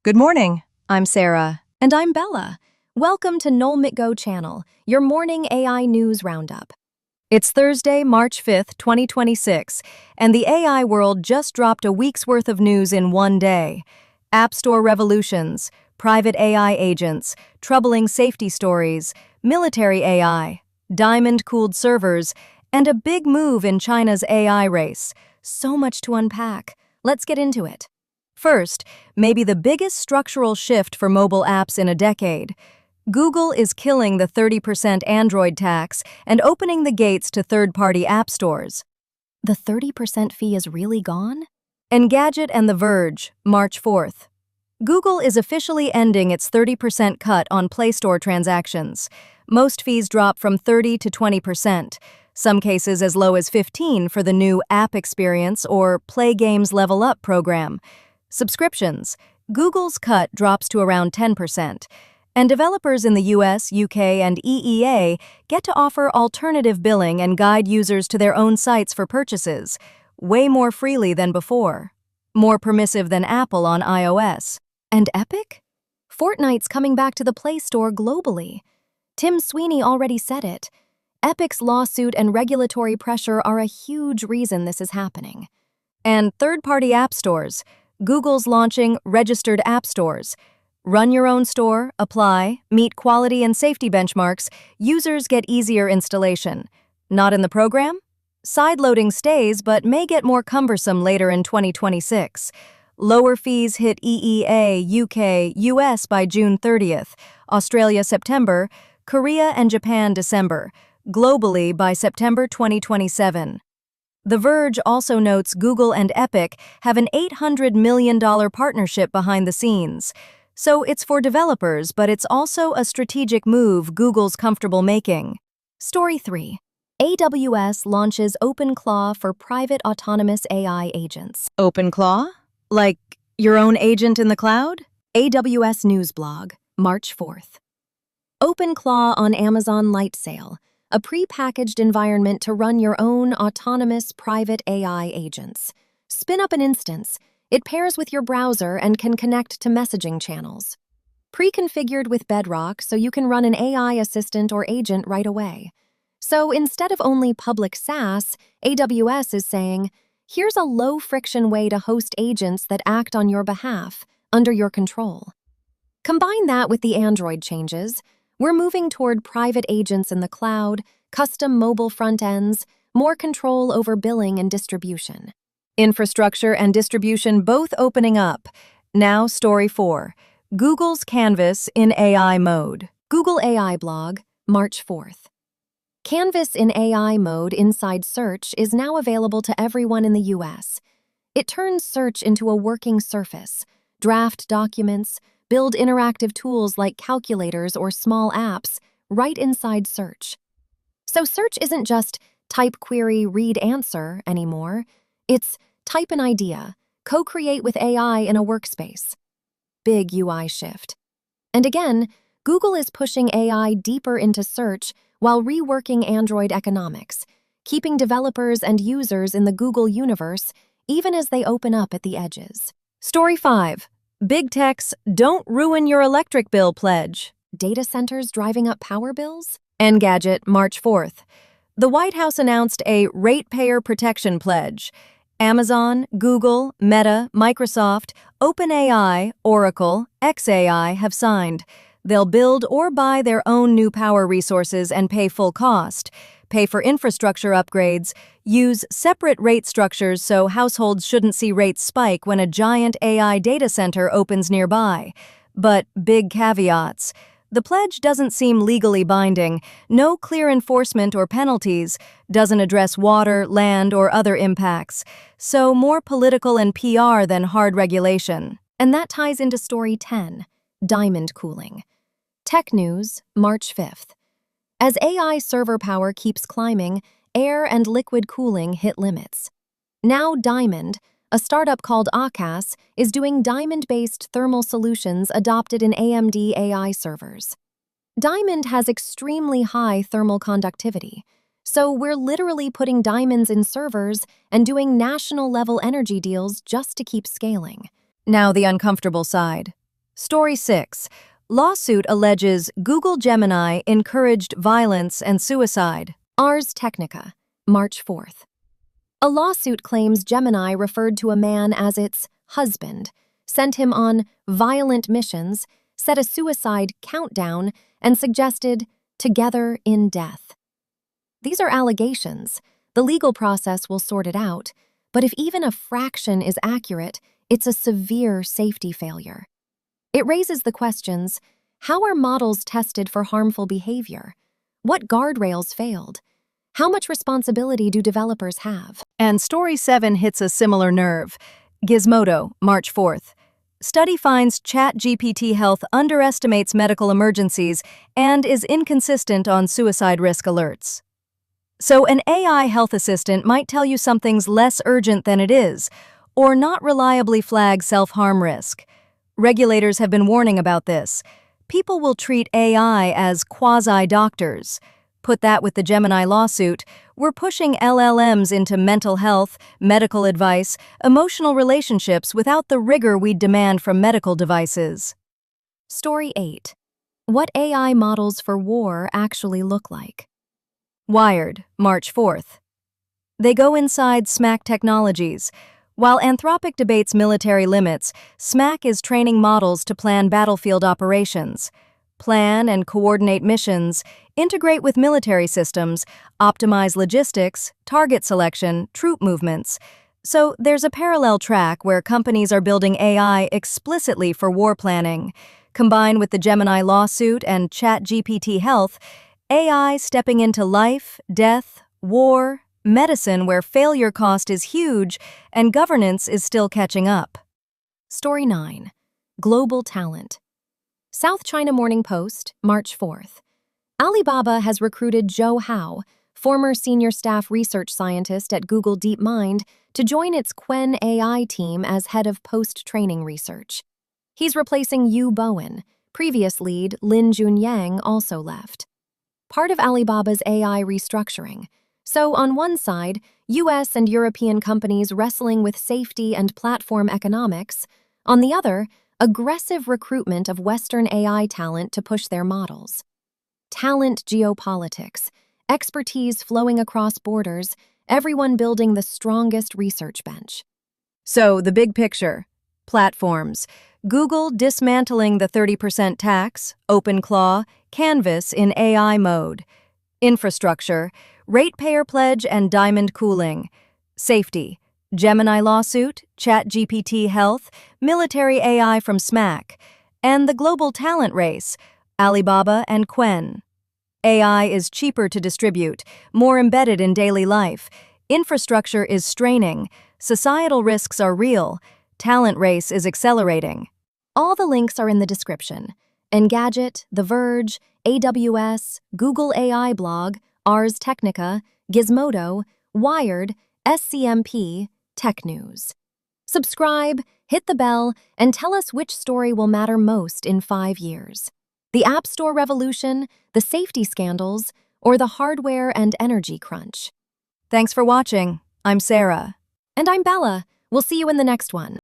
Good morning. I'm Sarah. And I'm Bella. Welcome to Go channel, your morning AI news roundup. It's Thursday, March 5th, 2026, and the AI world just dropped a week's worth of news in one day. App Store revolutions, private AI agents, troubling safety stories, military AI, diamond-cooled servers, and a big move in China's AI race. So much to unpack. Let's get into it. First, maybe the biggest structural shift for mobile apps in a decade. Google is killing the 30% Android tax and opening the gates to third-party app stores. The 30% fee is really gone? Engadget and The Verge, March 4th. Google is officially ending its 30% cut on Play Store transactions. Most fees drop from 30 to 20%, some cases as low as 15% for the new App Experience or Play Games Level Up program. Subscriptions, Google's cut drops to around 10%, and developers in the US, UK, and EEA get to offer alternative billing and guide users to their own sites for purchases, way more freely than before, more permissive than Apple on iOS. And Epic? Fortnite's coming back to the Play Store globally. Tim Sweeney already said it. Epic's lawsuit and regulatory pressure are a huge reason this is happening. And third-party app stores, Google's launching registered app stores. Run your own store, apply, meet quality and safety benchmarks, users get easier installation. Not in the program? Sideloading stays but may get more cumbersome later in 2026. Lower fees hit EEA, UK, US by June 30th, Australia September, Korea and Japan December, globally by September 2027. The Verge also notes Google and Epic have an $800 million partnership behind the scenes. So it's for developers, but it's also a strategic move Google's comfortable making. Story 3. AWS launches OpenClaw for private autonomous AI agents. OpenClaw? Like your own agent in the cloud? AWS News Blog, March 4th. OpenClaw on Amazon Light Sale, a pre-packaged environment to run your own autonomous private AI agents. Spin up an instance. It pairs with your browser and can connect to messaging channels. Pre-configured with Bedrock so you can run an AI assistant or agent right away. So instead of only public SaaS, AWS is saying, here's a low-friction way to host agents that act on your behalf, under your control. Combine that with the Android changes. We're moving toward private agents in the cloud, custom mobile front ends, more control over billing and distribution. Infrastructure and distribution both opening up. Now, Story 4. Google's Canvas in AI mode. Google AI blog, March 4th. Canvas in AI mode inside Search is now available to everyone in the US. It turns Search into a working surface, draft documents, build interactive tools like calculators or small apps right inside Search. So Search isn't just type, query, read, answer anymore. It's type an idea, co-create with AI in a workspace. Big UI shift. And again, Google is pushing AI deeper into Search while reworking Android economics, keeping developers and users in the Google universe even as they open up at the edges. Story 5. Big Tech's Don't Ruin Your Electric Bill pledge. Data centers driving up power bills? Engadget, March 4th. The White House announced a ratepayer protection pledge. Amazon, Google, Meta, Microsoft, OpenAI, Oracle, xAI have signed. They'll build or buy their own new power resources and pay full cost, pay for infrastructure upgrades, use separate rate structures so households shouldn't see rates spike when a giant AI data center opens nearby. But big caveats. The pledge doesn't seem legally binding, no clear enforcement or penalties, doesn't address water, land, or other impacts, so more political and PR than hard regulation. And that ties into Story 10, Diamond Cooling. Tech News, March 5th. As AI server power keeps climbing, air and liquid cooling hit limits. Now Diamond, a startup called Akaas, is doing diamond-based thermal solutions adopted in AMD AI servers. Diamond has extremely high thermal conductivity, so we're literally putting diamonds in servers and doing national-level energy deals just to keep scaling. Now the uncomfortable side. Story 6. Lawsuit alleges Google Gemini encouraged violence and suicide. Ars Technica, March 4th. A lawsuit claims Gemini referred to a man as its husband, sent him on violent missions, set a suicide countdown, and suggested together in death. These are allegations. The legal process will sort it out, but if even a fraction is accurate, it's a severe safety failure. It raises the questions: how are models tested for harmful behavior? What guardrails failed? How much responsibility do developers have? And Story 7 hits a similar nerve. Gizmodo, March 4th. Study finds ChatGPT Health underestimates medical emergencies and is inconsistent on suicide risk alerts. So an AI health assistant might tell you something's less urgent than it is, or not reliably flag self-harm risk. Regulators have been warning about this. People will treat AI as quasi-doctors. Put that with the Gemini lawsuit, we're pushing LLMs into mental health, medical advice, emotional relationships without the rigor we demand from medical devices. Story 8. What AI models for war actually look like. Wired, March 4th. They go inside SMAC Technologies. While Anthropic debates military limits, SMAC is training models to plan battlefield operations. Plan and coordinate missions, integrate with military systems, optimize logistics, target selection, troop movements. So there's a parallel track where companies are building AI explicitly for war planning. Combined with the Gemini lawsuit and ChatGPT Health, AI stepping into life, death, war, medicine where failure cost is huge and governance is still catching up. Story 9. Global talent. South China Morning Post, March 4th. Alibaba has recruited Zhou Hao, former senior staff research scientist at Google DeepMind, to join its Qwen AI team as head of post-training research. He's replacing Yu Bowen. Previous lead Lin Junyang also left. Part of Alibaba's AI restructuring. So on one side, US and European companies wrestling with safety and platform economics. On the other, aggressive recruitment of Western AI talent to push their models. Talent geopolitics, expertise flowing across borders, everyone building the strongest research bench. So, the big picture. Platforms. Google dismantling the 30% tax, OpenClaw, Canvas in AI mode. Infrastructure. Ratepayer pledge and diamond cooling. Safety. Gemini lawsuit, ChatGPT Health, military AI from SMAC. And the global talent race, Alibaba and Qwen. AI is cheaper to distribute, more embedded in daily life. Infrastructure is straining. Societal risks are real. Talent race is accelerating. All the links are in the description. Engadget, The Verge, AWS, Google AI blog, Ars Technica, Gizmodo, Wired, SCMP, Tech News. Subscribe, hit the bell, and tell us which story will matter most in 5 years. The App Store revolution, the safety scandals, or the hardware and energy crunch. Thanks for watching. I'm Sarah. And I'm Bella. We'll see you in the next one.